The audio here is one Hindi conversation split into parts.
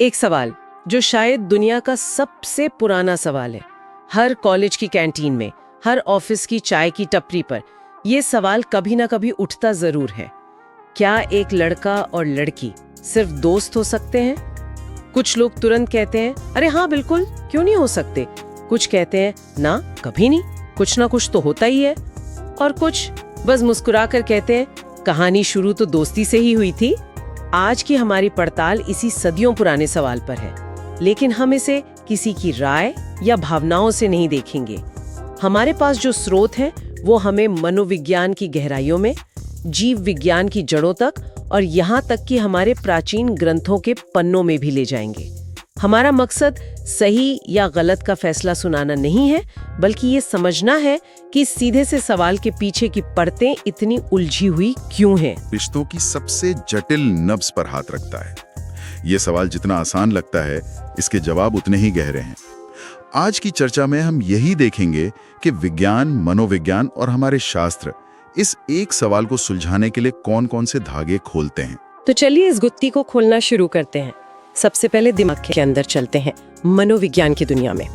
एक सवाल जो शायद दुनिया का सबसे पुराना सवाल है, हर कॉलेज की कैंटीन में, हर ऑफिस की चाय की टपरी पर यह सवाल कभी ना कभी उठता जरूर है। क्या एक लड़का और लड़की सिर्फ दोस्त हो सकते हैं? कुछ लोग तुरंत कहते हैं अरे हाँ बिल्कुल, क्यों नहीं हो सकते। कुछ कहते हैं ना कभी नहीं, कुछ ना कुछ तो होता ही है। और कुछ बस मुस्कुरा कर कहते हैं कहानी शुरू तो दोस्ती से ही हुई थी। आज की हमारी पड़ताल इसी सदियों पुराने सवाल पर है, लेकिन हम इसे किसी की राय या भावनाओं से नहीं देखेंगे। हमारे पास जो स्रोत हैं वो हमें मनोविज्ञान की गहराइयों में, जीव विज्ञान की जड़ों तक और यहाँ तक कि हमारे प्राचीन ग्रंथों के पन्नों में भी ले जाएंगे। हमारा मकसद सही या गलत का फैसला सुनाना नहीं है, बल्कि ये समझना है कि सीधे से सवाल के पीछे की परतें इतनी उलझी हुई क्यों हैं। रिश्तों की सबसे जटिल नब्ज पर हाथ रखता है। ये सवाल जितना आसान लगता है, इसके जवाब उतने ही गहरे हैं। आज की चर्चा में हम यही देखेंगे कि विज्ञान, मनोविज्ञान और हमारे शास्त्र इस एक सवाल को सुलझाने के लिए कौन-कौन से धागे खोलते हैं। तो चलिए इस गुत्थी को खोलना शुरू करते हैं। सबसे पहले दिमाग के अंदर चलते हैं, मनोविज्ञान की दुनिया में।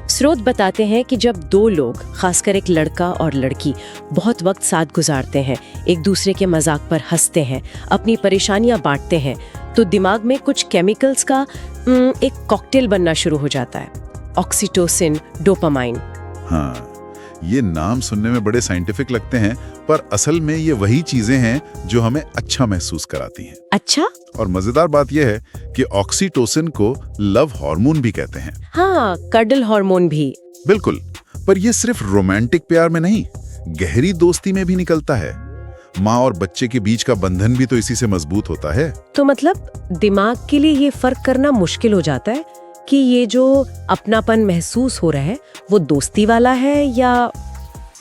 स्रोत बताते हैं कि जब दो लोग, खासकर एक लड़का और लड़की, बहुत वक्त साथ गुजारते हैं, एक दूसरे के मजाक पर हंसते हैं, अपनी परेशानियां बांटते हैं, तो दिमाग में कुछ केमिकल्स का एक कॉकटेल बनना शुरू हो जाता है। Oxytocin, dopamine. हाँ, ये नाम सुनने में बड़े साइंटिफिक लगते हैं, पर असल में ये वही चीजें हैं जो हमें अच्छा महसूस कराती हैं। अच्छा? और मजेदार बात यह है कि ऑक्सीटोसिन को लव हार्मोन भी कहते हैं। हाँ, कडल हार्मोन भी। बिल्कुल, पर ये सिर्फ रोमांटिक प्यार में नहीं, गहरी दोस्ती में भी निकलता है। माँ और बच्चे के बीच का बंधन भी तो इसी से मजबूत होता है। तो मतलब दिमाग के लिए ये फर्क करना मुश्किल हो जाता है कि ये जो अपनापन महसूस हो रहा है वो दोस्ती वाला है या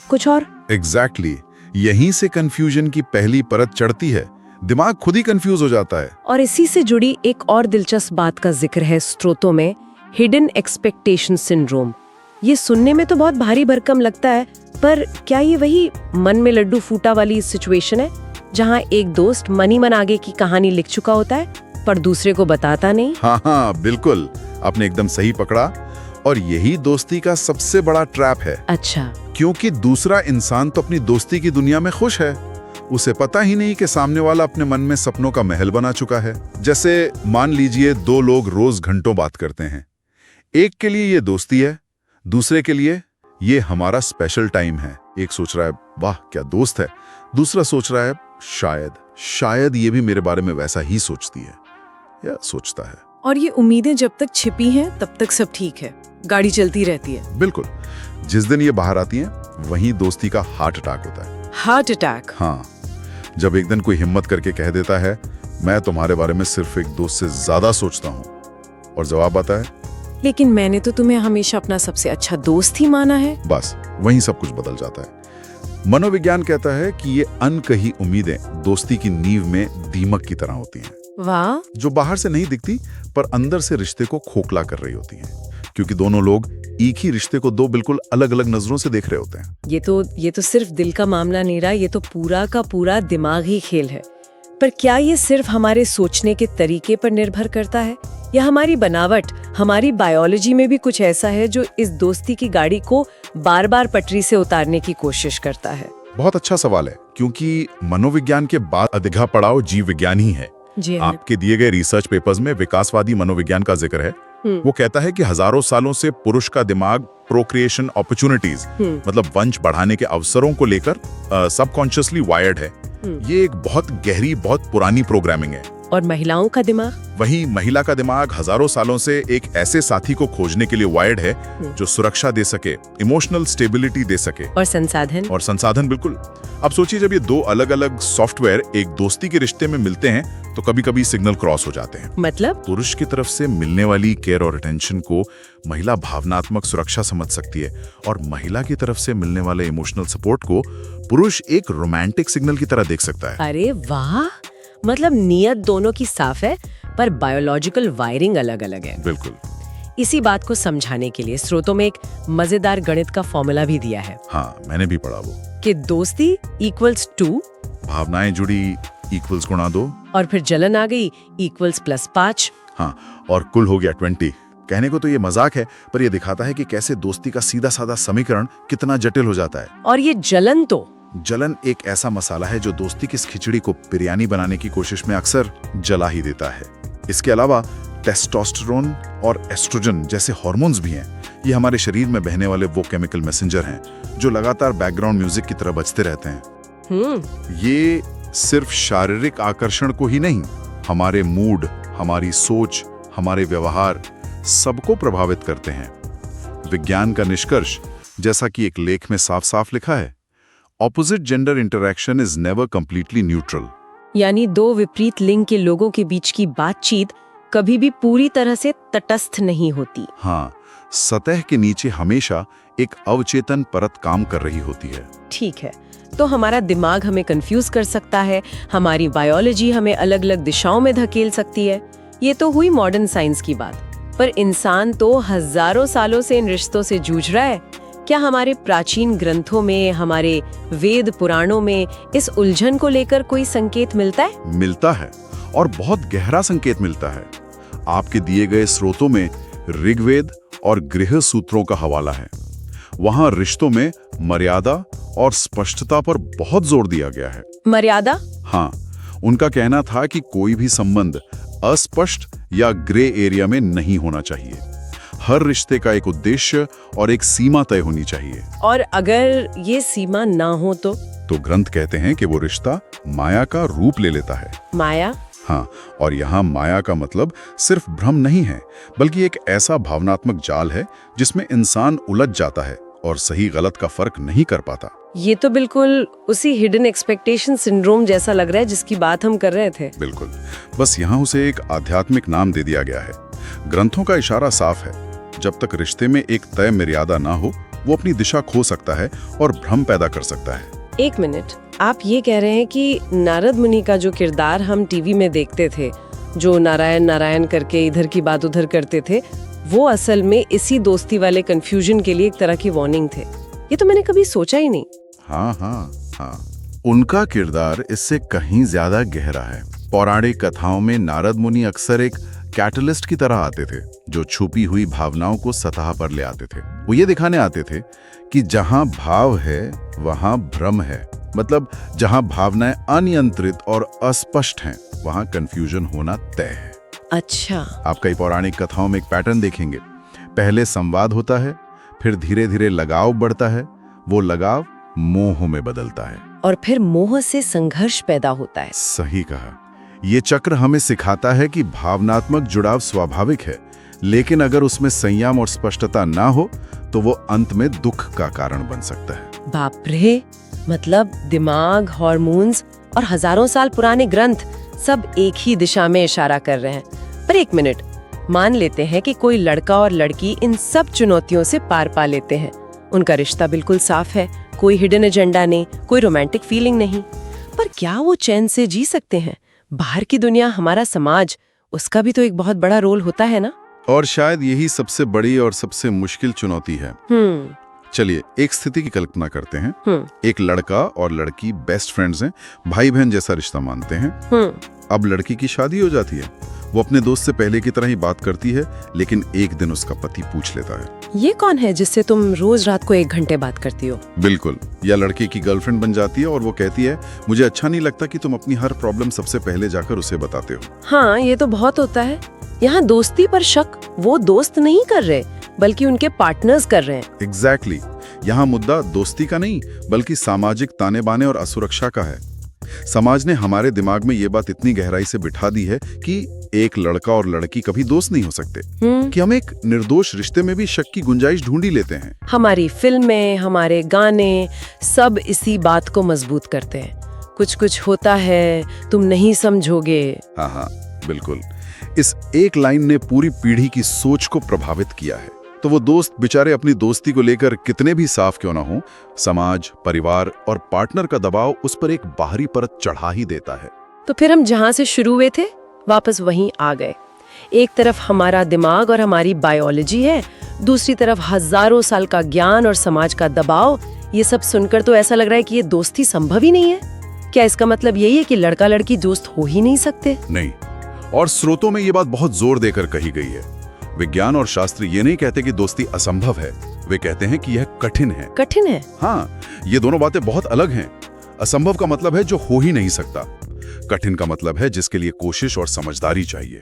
कुछ और। एग्जैक्टली, यहीं से कंफ्यूजन की पहली परत चढ़ती है। दिमाग खुद ही कंफ्यूज हो जाता है। और इसी से जुड़ी एक और दिलचस्प बात का जिक्र है स्रोतों में, हिडन एक्सपेक्टेशन सिंड्रोम। ये सुनने में तो बहुत भारी भरकम लगता है, पर क्या ये वही मन में लड्डू फूटा वाली सिचुएशन है जहाँ एक दोस्त मन ही मन आगे की कहानी लिख चुका होता है पर दूसरे को बताता नहीं? हाँ, बिल्कुल, आपने एकदम सही पकड़ा। और यही दोस्ती का सबसे बड़ा ट्रैप है। अच्छा। क्योंकि दूसरा इंसान तो अपनी दोस्ती की दुनिया में खुश है, उसे पता ही नहीं कि सामने वाला अपने मन में सपनों का महल बना चुका है। जैसे मान लीजिए दो लोग रोज घंटों बात करते हैं। एक के लिए ये दोस्ती है, दूसरे के लिए ये हमारा स्पेशल टाइम है। एक सोच रहा है वाह क्या दोस्त है, दूसरा सोच रहा है शायद ये भी मेरे बारे में वैसा ही सोचती है या सोचता है। और ये उम्मीदें जब तक छिपी हैं तब तक सब ठीक है, गाड़ी चलती रहती है। बिल्कुल, जिस दिन ये बाहर आती हैं वहीं दोस्ती का हार्ट अटैक होता है। Heart attack? हाँ, जब एक दिन कोई हिम्मत करके कह देता है मैं तुम्हारे बारे में सिर्फ एक दोस्त से ज्यादा सोचता हूँ, और जवाब आता है लेकिन मैंने तो तुम्हें हमेशा अपना सबसे अच्छा दोस्त ही माना है। बस वहीं सब कुछ बदल जाता है। मनोविज्ञान कहता है कि ये अनकही उम्मीदें दोस्ती की नींव में दीमक की तरह होती हैं। वाह! जो बाहर से नहीं दिखती पर अंदर से रिश्ते को खोखला कर रही होती हैं, क्योंकि दोनों लोग एक ही रिश्ते को दो बिल्कुल अलग अलग नजरों से देख रहे होते हैं। ये तो सिर्फ दिल का मामला नहीं रहा, ये तो पूरा का पूरा दिमागी खेल है। पर क्या ये सिर्फ हमारे सोचने के तरीके पर निर्भर करता है, या हमारी बनावट, हमारी बायोलॉजी में भी कुछ ऐसा है जो इस दोस्ती की गाड़ी को बार बार पटरी से उतारने की कोशिश करता है? बहुत अच्छा सवाल है, क्योंकि मनोविज्ञान के बाद अधीघा पड़ाव जीव विज्ञान ही है। आपके दिए गए रिसर्च पेपर्स में विकासवादी मनोविज्ञान का जिक्र है। वो कहता है कि हजारों सालों से पुरुष का दिमाग प्रोक्रिएशन अपॉर्चुनिटीज, मतलब वंश बढ़ाने के अवसरों को लेकर सबकॉन्शियसली वायर्ड है। ये एक बहुत गहरी, बहुत पुरानी प्रोग्रामिंग है। और महिलाओं का दिमाग? वहीं महिला का दिमाग हजारों सालों से एक ऐसे साथी को खोजने के लिए वायर्ड है जो सुरक्षा दे सके, इमोशनल स्टेबिलिटी दे सके, और संसाधन। बिल्कुल। अब सोचिए जब ये दो अलग अलग सॉफ्टवेयर एक दोस्ती के रिश्ते में मिलते हैं तो कभी कभी सिग्नल क्रॉस हो जाते हैं। मतलब पुरुष की तरफ से मिलने वाली केयर और अटेंशन को महिला भावनात्मक सुरक्षा समझ सकती है, और महिला की तरफ से मिलने वाले इमोशनल सपोर्ट को पुरुष एक रोमांटिक सिग्नल की तरह देख सकता है। अरे वाह! मतलब नीयत दोनों की साफ है, पर बायोलॉजिकल वायरिंग अलग अलग है। बिल्कुल। इसी बात को समझाने के लिए स्रोतों में एक मजेदार गणित का फॉर्मूला भी दिया है। हाँ, मैंने भी पढ़ा वो, कि दोस्ती इक्वल्स 2, भावनाएं जुड़ी इक्वल्स गुणा 2, और फिर जलन आ गई इक्वल्स +5। हाँ, और कुल हो गया 20। कहने को तो ये मजाक है, पर ये दिखाता है कि कैसे दोस्ती का सीधा साधा समीकरण कितना जटिल हो जाता है। और ये जलन एक ऐसा मसाला है जो दोस्ती की इस खिचड़ी को बिरयानी बनाने की कोशिश में अक्सर जला ही देता है। इसके अलावा टेस्टोस्टेरोन और एस्ट्रोजन जैसे हार्मोन्स भी हैं। ये हमारे शरीर में बहने वाले वो केमिकल मैसेंजर हैं जो लगातार बैकग्राउंड म्यूजिक की तरह बजते रहते हैं। ये सिर्फ शारीरिक आकर्षण को ही नहीं, हमारे मूड, हमारी सोच, हमारे व्यवहार सबको प्रभावित करते हैं। विज्ञान का निष्कर्ष, जैसा कि एक लेख में साफ साफ लिखा है, opposite gender interaction is never completely neutral. यानी दो विपरीत लिंग के लोगों के बीच की बातचीत कभी भी पूरी तरह से तटस्थ नहीं होती। हाँ, सतह के नीचे हमेशा एक अवचेतन परत काम कर रही होती है। ठीक है, तो हमारा दिमाग हमें कंफ्यूज कर सकता है, हमारी बायोलॉजी हमें अलग अलग दिशाओं में धकेल सकती है। ये तो हुई मॉडर्न साइंस की बात, पर इंसान तो हजारों सालों से इन रिश्तों से जूझ रहा है। क्या हमारे प्राचीन ग्रंथों में, हमारे वेद पुराणों में इस उलझन को लेकर कोई संकेत मिलता है? मिलता है, और बहुत गहरा संकेत मिलता है। आपके दिए गए स्रोतों में ऋग्वेद और गृह सूत्रों का हवाला है। वहां रिश्तों में मर्यादा और स्पष्टता पर बहुत जोर दिया गया है। मर्यादा? हाँ, उनका कहना था कि कोई भी संबंध अस्पष्ट या ग्रे एरिया में नहीं होना चाहिए। हर रिश्ते का एक उद्देश्य और एक सीमा तय होनी चाहिए। और अगर ये सीमा ना हो तो ग्रंथ कहते हैं कि वो रिश्ता माया का रूप ले लेता है। माया? हाँ, और यहाँ माया का मतलब सिर्फ भ्रम नहीं है, बल्कि एक ऐसा भावनात्मक जाल है जिसमें इंसान उलझ जाता है और सही गलत का फर्क नहीं कर पाता। ये तो बिल्कुल उसी हिडन एक्सपेक्टेशन सिंड्रोम जैसा लग रहा है जिसकी बात हम कर रहे थे। बिल्कुल, बस यहाँ उसे एक आध्यात्मिक नाम दे दिया गया है। ग्रंथों का इशारा साफ है, जब तक रिश्ते में एक तय मर्यादा ना हो, वो अपनी दिशा खो सकता है और भ्रम पैदा कर सकता है। एक मिनट, आप ये कह रहे हैं कि नारद मुनि का जो किरदार हम टीवी में देखते थे, जो नारायण नारायण करके इधर की बात उधर करते थे, वो असल में इसी दोस्ती वाले कंफ्यूजन के लिए एक तरह की वार्निंग थे। ये तो मैंने कभी सोचा ही नहीं। हाँ, उनका किरदार इससे कहीं ज्यादा गहरा है। पौराणिक कथाओं में नारद मुनि अक्सर एक कैटलिस्ट की तरह आते थे, जो छुपी हुई भावनाओं को सतह पर ले आते थे। वो ये दिखाने आते थे कि जहां भाव है वहां भ्रम है। मतलब जहां भावनाएं अनियंत्रित और अस्पष्ट हैं, वहां कंफ्यूजन होना तय है। अच्छा, आप कई पौराणिक कथाओं में एक पैटर्न देखेंगे। पहले संवाद होता है, फिर धीरे धीरे लगाव बढ़ता है, वो लगाव मोह में बदलता है, और फिर मोह से संघर्ष पैदा होता है। सही कहा। ये चक्र हमें सिखाता है कि भावनात्मक जुड़ाव स्वाभाविक है, लेकिन अगर उसमें संयम और स्पष्टता ना हो तो वो अंत में दुख का कारण बन सकता है। बाप रे, मतलब दिमाग, हार्मोन्स और हजारों साल पुराने ग्रंथ सब एक ही दिशा में इशारा कर रहे हैं। पर एक मिनट, मान लेते हैं कि कोई लड़का और लड़की इन सब चुनौतियों से पार पा लेते हैं। उनका रिश्ता बिल्कुल साफ है, कोई हिडन एजेंडा नहीं, कोई रोमांटिक फीलिंग नहीं। पर क्या वो चैन से जी सकते हैं? बाहर की दुनिया, हमारा समाज, उसका भी तो एक बहुत बड़ा रोल होता है ना। और शायद यही सबसे बड़ी और सबसे मुश्किल चुनौती है। चलिए एक स्थिति की कल्पना करते हैं। एक लड़का और लड़की बेस्ट फ्रेंड्स हैं, भाई बहन जैसा रिश्ता मानते हैं। अब लड़की की शादी हो जाती है। वो अपने दोस्त से पहले की तरह ही बात करती है, लेकिन एक दिन उसका पति पूछ लेता है, ये कौन है जिससे तुम रोज रात को 1 घंटे बात करती हो? बिल्कुल। या लड़के की गर्लफ्रेंड बन जाती है और वो कहती है, मुझे अच्छा नहीं लगता कि तुम अपनी हर प्रॉब्लम सबसे पहले जाकर उसे बताते हो। हाँ, ये तो बहुत होता है। यहाँ दोस्ती पर शक वो दोस्त नहीं कर रहे, बल्कि उनके पार्टनर्स कर रहे हैं। एग्जैक्टली। यहाँ मुद्दा दोस्ती का नहीं, बल्कि सामाजिक ताने बाने और असुरक्षा का है। समाज ने हमारे दिमाग में ये बात इतनी गहराई से बिठा दी है कि एक लड़का और लड़की कभी दोस्त नहीं हो सकते, कि हम एक निर्दोष रिश्ते में भी शक की गुंजाइश ढूंढ ही लेते हैं। हमारी फिल्में, हमारे गाने सब इसी बात को मजबूत करते हैं। कुछ कुछ होता है, तुम नहीं समझोगे। हाँ, बिल्कुल। इस एक लाइन ने पूरी पीढ़ी की सोच को प्रभावित किया है। तो वो दोस्त बेचारे अपनी दोस्ती को लेकर कितने भी साफ क्यों ना हो, समाज, परिवार और पार्टनर का दबाव उस पर एक बाहरी परत चढ़ा ही देता है। तो फिर हम जहाँ से शुरू हुए थे वापस वहीं आ गए। एक तरफ हमारा दिमाग और हमारी बायोलॉजी है, दूसरी तरफ हजारों साल का ज्ञान और समाज का दबाव। ये सब सुनकर तो ऐसा लग रहा है कि ये दोस्ती संभव ही नहीं है। क्या इसका मतलब यही है कि लड़का लड़की दोस्त हो ही नहीं सकते? नहीं, और स्रोतों में ये बात बहुत जोर देकर कही गई है। विज्ञान और शास्त्र ये नहीं कहते कि दोस्ती असंभव है, वे कहते हैं कि यह कठिन है। कठिन है? हाँ, ये दोनों बातें बहुत अलग हैं। असंभव का मतलब है जो हो ही नहीं सकता, कठिन का मतलब है जिसके लिए कोशिश और समझदारी चाहिए।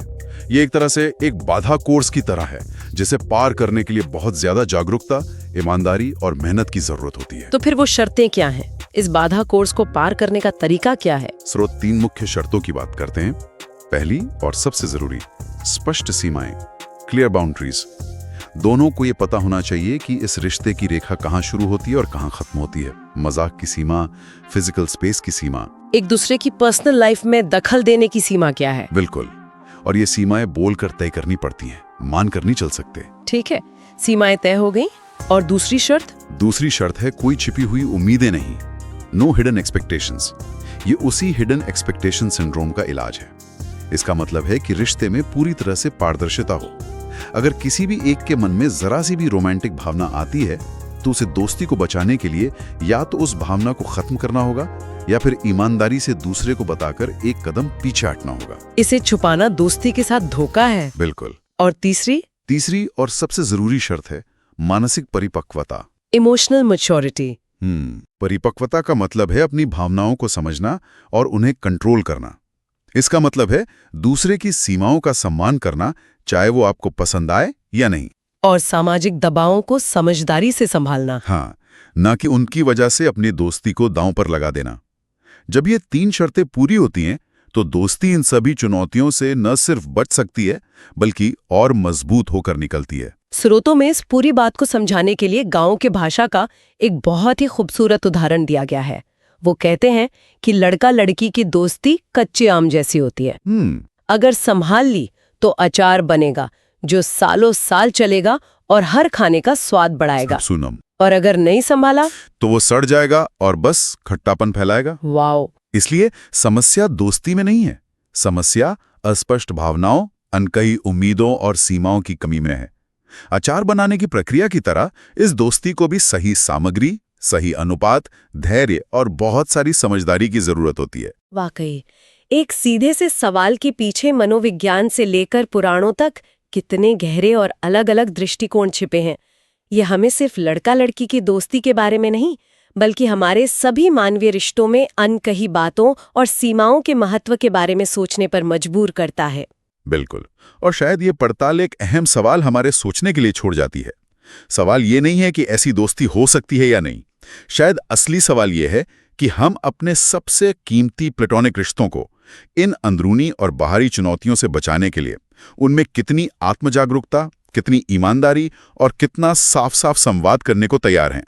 ये एक तरह से एक बाधा कोर्स की तरह है, जिसे पार करने के लिए बहुत ज्यादा जागरूकता, ईमानदारी और मेहनत की जरूरत होती है। तो फिर वो शर्तें क्या हैं? इस बाधा कोर्स को पार करने का तरीका क्या है? स्रोत 3 मुख्य शर्तों की बात करते हैं। पहली और सबसे जरूरी, स्पष्ट सीमाएं, क्लियर बाउंड्रीज। दोनों को ये पता होना चाहिए कि इस रिश्ते की रेखा कहाँ शुरू होती है और कहाँ खत्म होती है। मजाक की सीमा, फिजिकल स्पेस की सीमा, एक दूसरे की पर्सनल लाइफ में दखल देने की सीमा क्या है? बिल्कुल। और ये सीमाएं बोलकर तय करनी पड़ती हैं, मान कर नहीं चल सकते। ठीक है, सीमाएं तय हो गई। और दूसरी शर्त? दूसरी शर्त है कोई छिपी हुई उम्मीदें नहीं, नो हिडन एक्सपेक्टेशंस। ये उसी हिडन एक्सपेक्टेशन सिंड्रोम का इलाज है। इसका मतलब है कि रिश्ते में पूरी तरह से पारदर्शिता हो। अगर किसी भी एक के मन में जरा सी भी रोमांटिक भावना आती है तो उसे दोस्ती को बचाने के लिए या तो उस भावना को खत्म करना होगा या फिर ईमानदारी से दूसरे को बताकर एक कदम पीछे हटना होगा। इसे छुपाना दोस्ती के साथ धोखा है। बिल्कुल। और तीसरी और सबसे जरूरी शर्त है मानसिक परिपक्वता, इमोशनल मैच्योरिटी। परिपक्वता का मतलब है अपनी भावनाओं को समझना और उन्हें कंट्रोल करना। इसका मतलब है दूसरे की सीमाओं का सम्मान करना, चाहे वो आपको पसंद आए या नहीं। और सामाजिक दबावों को समझदारी से संभालना। हाँ, ना कि उनकी वजह से अपनी दोस्ती को दांव पर लगा देना। जब ये 3 शर्तें पूरी होती हैं तो दोस्ती इन सभी चुनौतियों से न सिर्फ बच सकती है बल्कि और मजबूत होकर निकलती है। स्रोतों में इस पूरी बात को समझाने के लिए गांव के भाषा का एक बहुत ही खूबसूरत उदाहरण दिया गया है। वो कहते हैं कि लड़का लड़की की दोस्ती कच्चे आम जैसी होती है। अगर संभाल ली तो अचार बनेगा जो सालों साल चलेगा और हर खाने का स्वाद बढ़ाएगा। सुनम। और अगर नहीं संभाला तो वो सड़ जाएगा और बस खट्टापन फैलाएगा। वाओ। इसलिए समस्या दोस्ती में नहीं है, समस्या अस्पष्ट भावनाओं, अनकही उम्मीदों और सीमाओं की कमी में है। अचार बनाने की प्रक्रिया की तरह इस दोस्ती को भी सही सामग्री, सही अनुपात, धैर्य और बहुत सारी समझदारी की जरूरत होती है। वाकई एक सीधे से सवाल के पीछे मनोविज्ञान से लेकर पुराणों तक कितने गहरे और अलग-अलग दृष्टिकोण छिपे हैं। ये हमें सिर्फ लड़का लड़की की दोस्ती के बारे में नहीं, बल्कि हमारे सभी मानवीय रिश्तों में अनकही बातों और सीमाओं के महत्व के बारे में सोचने पर मजबूर करता है। बिल्कुल। और शायद ये पड़ताल एक अहम सवाल हमारे सोचने के लिए छोड़ जाती है। सवाल ये नहीं है कि ऐसी दोस्ती हो सकती है या नहीं। शायद असली सवाल ये है कि हम अपने सबसे कीमती प्लेटोनिक रिश्तों को इन अंदरूनी और बाहरी चुनौतियों से बचाने के लिए उनमें कितनी आत्मजागरूकता, कितनी ईमानदारी और कितना साफ साफ संवाद करने को तैयार हैं।